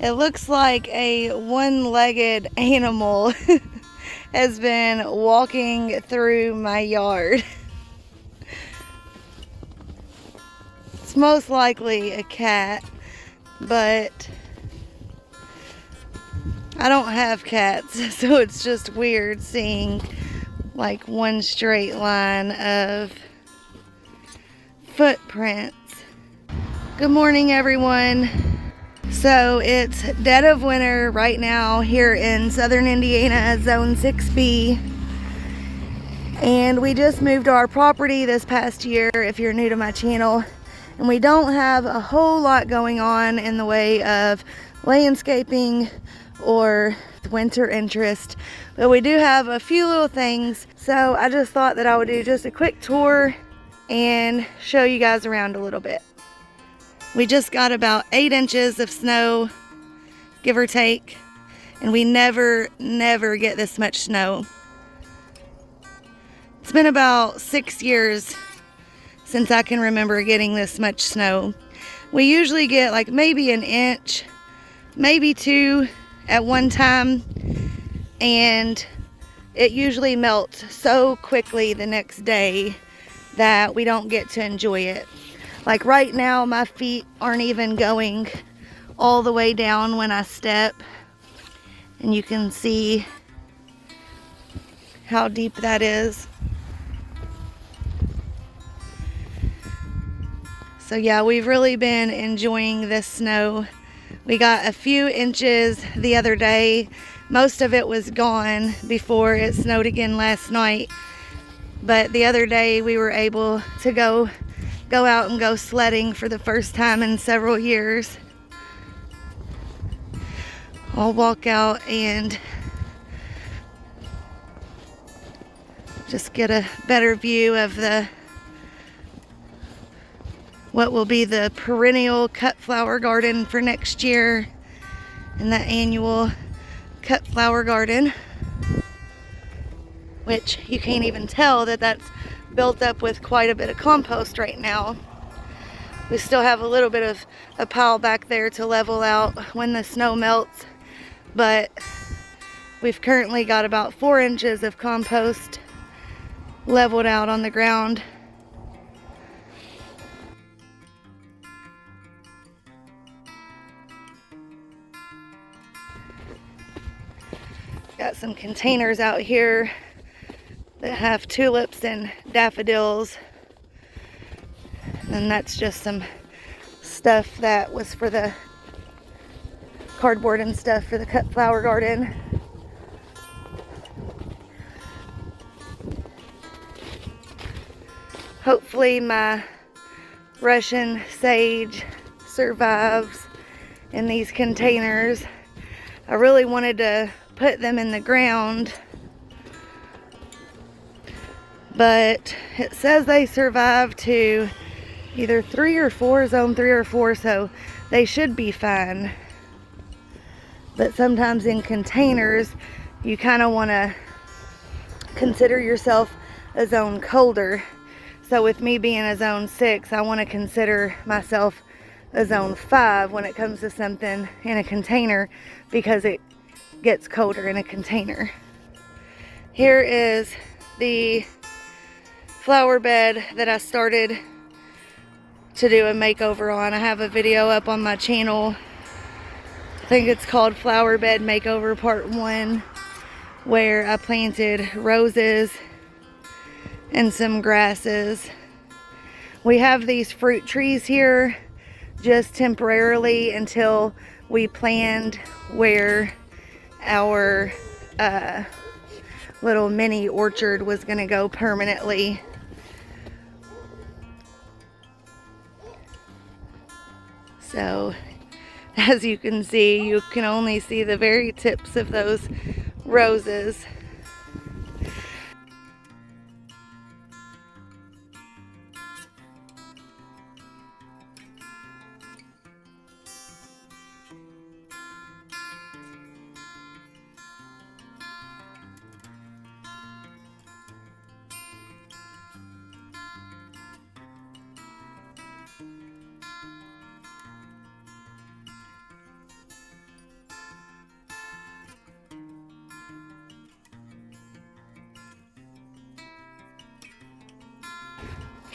It looks like a one-legged animal has been walking through my yard. It's most likely a cat, but I don't have cats, so it's just weird seeing like one straight line of footprints. Good morning, everyone. So it's dead of winter right now here in southern Indiana, zone 6B. And we just moved our property this past year, if you're new to my channel. And we don't have a whole lot going on in the way of landscaping or winter interest, but we do have a few little things. So I just thought that I would do just a quick tour and show you guys around a little bit. We just got about 8 inches of snow, give or take, and we never get this much snow. It's been about 6 years since I can remember getting this much snow. We usually get like maybe an inch, maybe 2 at one time, and it usually melts so quickly the next day that we don't get to enjoy it. Like right now, my feet aren't even going all the way down when I step, and you can see how deep that is. So yeah, we've really been enjoying this snow. We got a few inches the other day. Most of it was gone before it snowed again last night. But the other day we were able to go out and go sledding for the first time in several years. I'll walk out and just get a better view of what will be the perennial cut flower garden for next year, and the annual cut flower garden, which you can't even tell that that's built up with quite a bit of compost right now. We still have a little bit of a pile back there to level out when the snow melts, but we've currently got about 4 inches of compost leveled out on the ground. Got some containers out here that have tulips and daffodils, and that's just some stuff that was for the cardboard and stuff for the cut flower garden. Hopefully my Russian sage survives in these containers. I really wanted to put them in the ground, but it says they survive to either 3 or 4, zone 3 or 4, so they should be fine. But sometimes in containers you kind of want to consider yourself a zone colder. So with me being a zone 6, I want to consider myself a zone 5 when it comes to something in a container, because it gets colder in a container. Here is the flower bed that I started to do a makeover on. I have a video up on my channel. I think it's called Flowerbed Makeover Part 1, where I planted roses and some grasses. We have these fruit trees here just temporarily until we planned where our little mini orchard was going to go permanently. So as you can see, you can only see the very tips of those roses.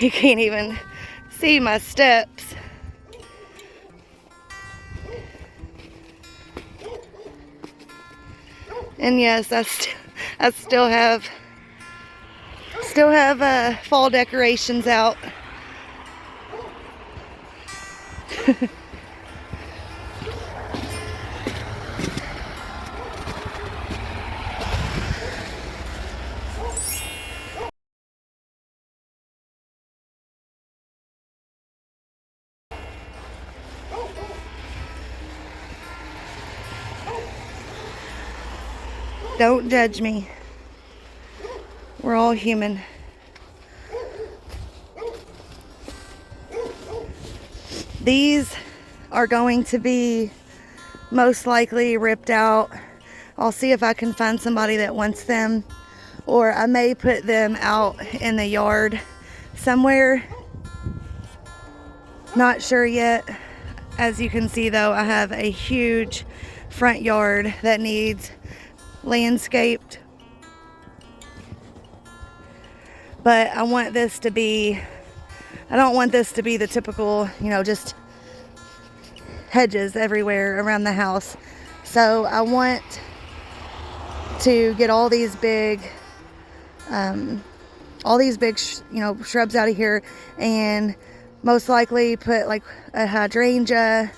You can't even see my steps. And yes, I still have fall decorations out. Don't judge me. We're all human. These are going to be most likely ripped out. I'll see if I can find somebody that wants them, or I may put them out in the yard somewhere. Not sure yet. As you can see though, I have a huge front yard that needs landscaped. But I want this to be, I don't want this to be the typical, just hedges everywhere around the house. So I want to get all these big shrubs out of here, and most likely put like a hydrangea,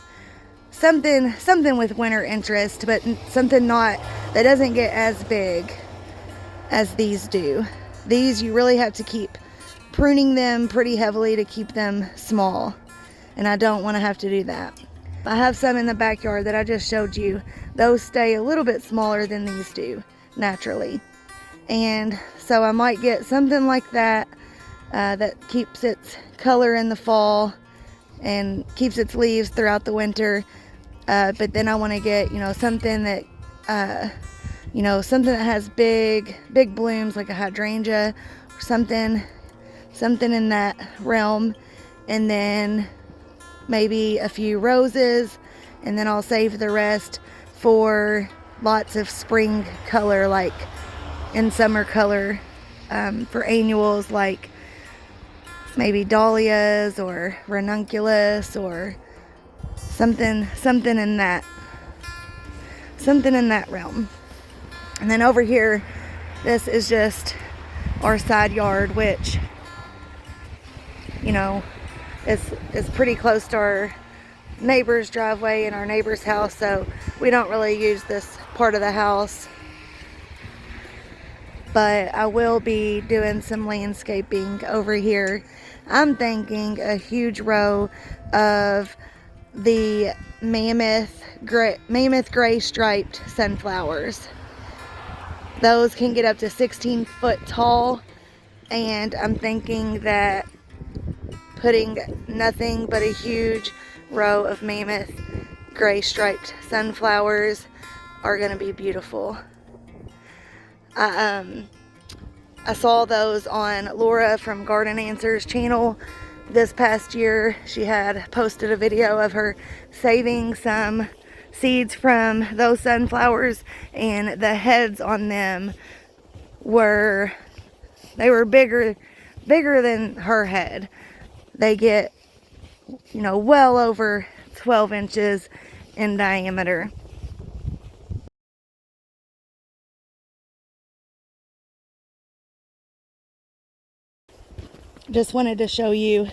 something with winter interest, but something that doesn't get as big as these do. These you really have to keep pruning them pretty heavily to keep them small, and I don't want to have to do that. I have some in the backyard that I just showed you. Those stay a little bit smaller than these do naturally, and so I might get something like that that keeps its color in the fall and keeps its leaves throughout the winter. But then I want to get something that something that has big blooms, like a hydrangea or something in that realm, and then maybe a few roses, and then I'll save the rest for lots of spring color, like in summer color, for annuals, like maybe dahlias or ranunculus or something in that realm. And then over here, this is just our side yard, which is pretty close to our neighbor's driveway and our neighbor's house, so we don't really use this part of the house. But I will be doing some landscaping over here. I'm thinking a huge row of the mammoth gray striped sunflowers. Those can get up to 16 foot tall, and I'm thinking that putting nothing but a huge row of mammoth gray striped sunflowers are going to be beautiful. I saw those on Laura from Garden Answers channel this past year. She had posted a video of her saving some seeds from those sunflowers, and the heads on them were bigger than her head. They get well over 12 inches in diameter. Just wanted to show you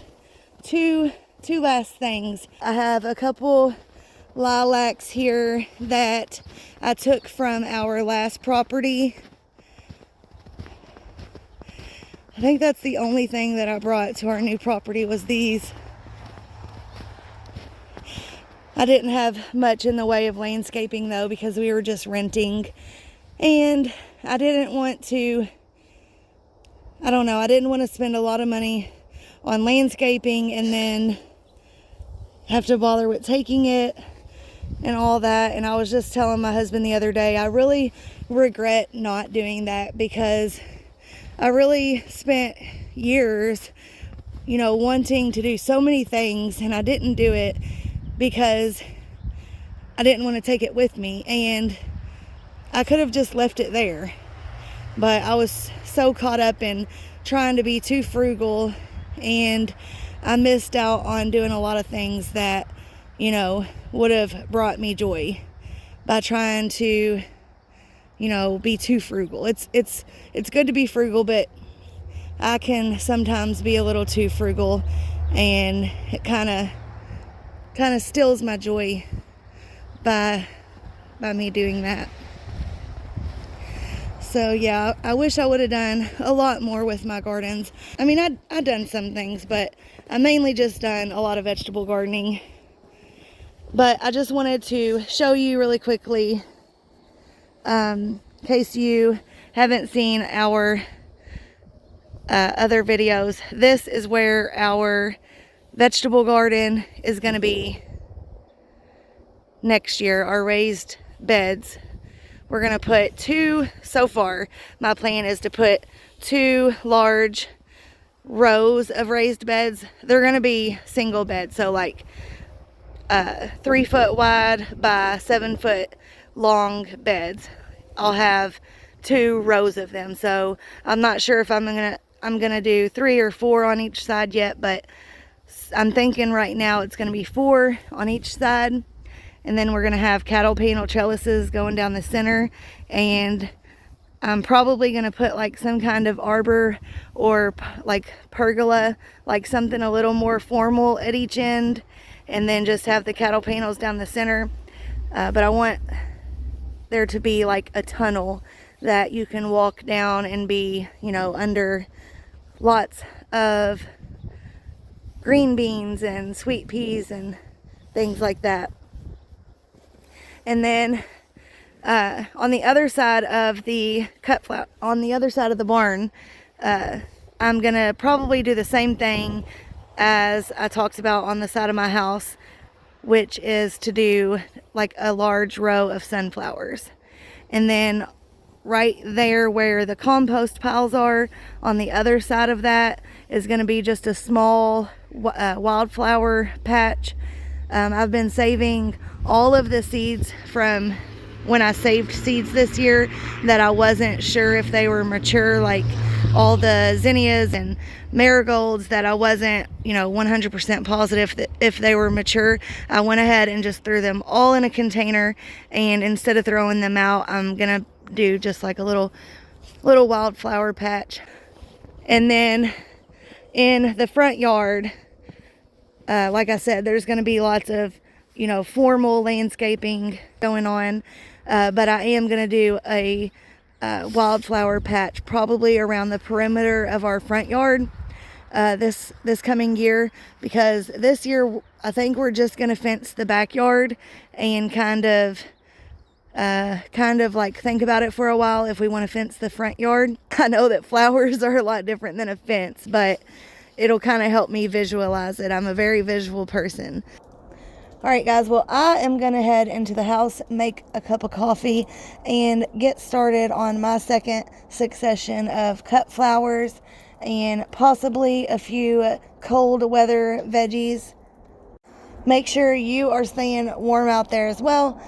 two last things. I have a couple lilacs here that I took from our last property. I think that's the only thing that I brought to our new property was these. I didn't have much in the way of landscaping though, because we were just renting, and I didn't want to spend a lot of money on landscaping and then have to bother with taking it and all that. And I was just telling my husband the other day, I really regret not doing that, because I really spent years, wanting to do so many things, and I didn't do it because I didn't want to take it with me, and I could have just left it there. But I was so caught up in trying to be too frugal and I missed out on doing a lot of things that, you know, would have brought me joy by trying to, you know, be too frugal. It's good to be frugal, but I can sometimes be a little too frugal, and it kind of steals my joy by me doing that. So yeah, I wish I would have done a lot more with my gardens. I mean, I've done some things, but I mainly just done a lot of vegetable gardening. But I just wanted to show you really quickly, in case you haven't seen our other videos. This is where our vegetable garden is going to be next year, our raised beds. We're going to put so far, my plan is to put 2 large rows of raised beds. They're going to be single beds, so like 3 foot wide by 7 foot long beds. I'll have 2 rows of them, so I'm not sure if I'm gonna do 3 or 4 on each side yet, but I'm thinking right now it's gonna be 4 on each side, and then we're gonna have cattle panel trellises going down the center, and I'm probably gonna put like some kind of arbor or like pergola, like something a little more formal at each end, and then just have the cattle panels down the center. But I want there to be like a tunnel that you can walk down and be, you know, under lots of green beans and sweet peas and things like that. And then on the other side of the on the other side of the barn, I'm gonna probably do the same thing as I talked about on the side of my house, which is to do like a large row of sunflowers. And then right there where the compost piles are, on the other side of that is going to be just a small wildflower patch. I've been saving all of the seeds from when I saved seeds this year that I wasn't sure if they were mature, like all the zinnias and marigolds that I wasn't, you know, 100% positive that if they were mature. I went ahead and just threw them all in a container, and instead of throwing them out, I'm gonna do just like a little wildflower patch. And then in the front yard, like I said, there's gonna be lots of, you know, formal landscaping going on, but I am gonna do a wildflower patch probably around the perimeter of our front yard this coming year, because this year I think we're just gonna fence the backyard and kind of like think about it for a while if we want to fence the front yard. I know that flowers are a lot different than a fence, but it'll kind of help me visualize it. I'm a very visual person. All right, guys, well, I am going to head into the house, make a cup of coffee, and get started on my second succession of cut flowers and possibly a few cold weather veggies. Make sure you are staying warm out there as well.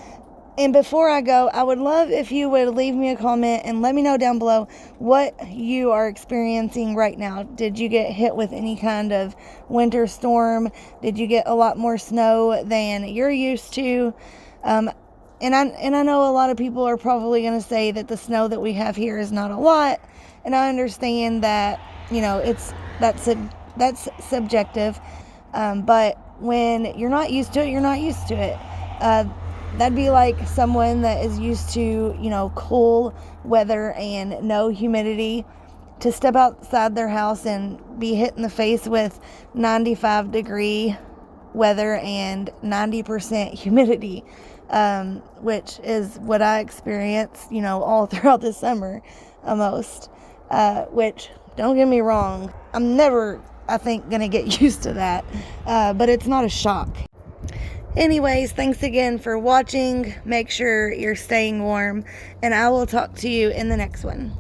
And before I go, I would love if you would leave me a comment and let me know down below what you are experiencing right now. Did you get hit with any kind of winter storm? Did you get a lot more snow than you're used to? And I know a lot of people are probably going to say that the snow that we have here is not a lot. And I understand that, you know, that's subjective. But when you're not used to it, you're not used to it. That'd be like someone that is used to, you know, cool weather and no humidity, to step outside their house and be hit in the face with 95-degree weather and 90% humidity, which is what I experienced, you know, all throughout the summer almost, which, don't get me wrong, I'm never, I think, gonna get used to that, but it's not a shock. Anyways, thanks again for watching. Make sure you're staying warm, and I will talk to you in the next one.